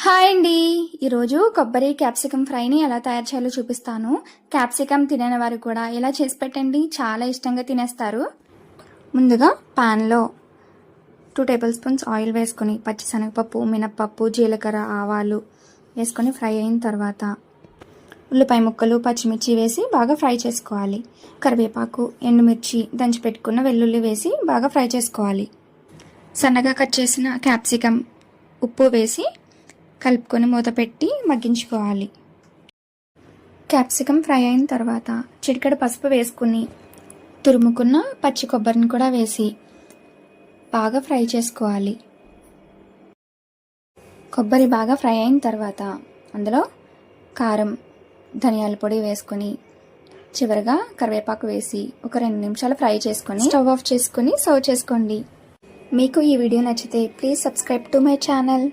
Hi అండి. ఈరోజు కొబ్బరి క్యాప్సికమ్ ఫ్రైని ఎలా తయారు చేయాలో చూపిస్తాను. క్యాప్సికమ్ తినని వారు కూడా ఇలా చేసి పెట్టండి, చాలా ఇష్టంగా తినేస్తారు. ముందుగా ప్యాన్లో 2 టేబుల్ స్పూన్స్ ఆయిల్ వేసుకొని పచ్చిశనగపప్పు, మినప్పప్పు, జీలకర్ర, ఆవాలు వేసుకొని ఫ్రై అయిన తర్వాత ఉల్లిపాయ ముక్కలు, పచ్చిమిర్చి వేసి బాగా ఫ్రై చేసుకోవాలి. కరివేపాకు, ఎండుమిర్చి, దంచి పెట్టుకున్న వెల్లుల్లి వేసి బాగా ఫ్రై చేసుకోవాలి. సన్నగా కట్ చేసిన క్యాప్సికమ్, ఉప్పు వేసి కలుపుకొని మూత పెట్టి మగ్గించుకోవాలి. క్యాప్సికమ్ ఫ్రై అయిన తర్వాత చిటికెడు పసుపు వేసుకుని తురుముకున్న పచ్చి కొబ్బరిని కూడా వేసి బాగా ఫ్రై చేసుకోవాలి. కొబ్బరి బాగా ఫ్రై అయిన తర్వాత అందులో కారం, ధనియాల పొడి వేసుకొని చివరిగా కరివేపాకు వేసి ఒక 2 నిమిషాలు ఫ్రై చేసుకొని స్టవ్ ఆఫ్ చేసుకొని సర్వ్ చేసుకోండి. మీకు ఈ వీడియో నచ్చితే please subscribe to my channel.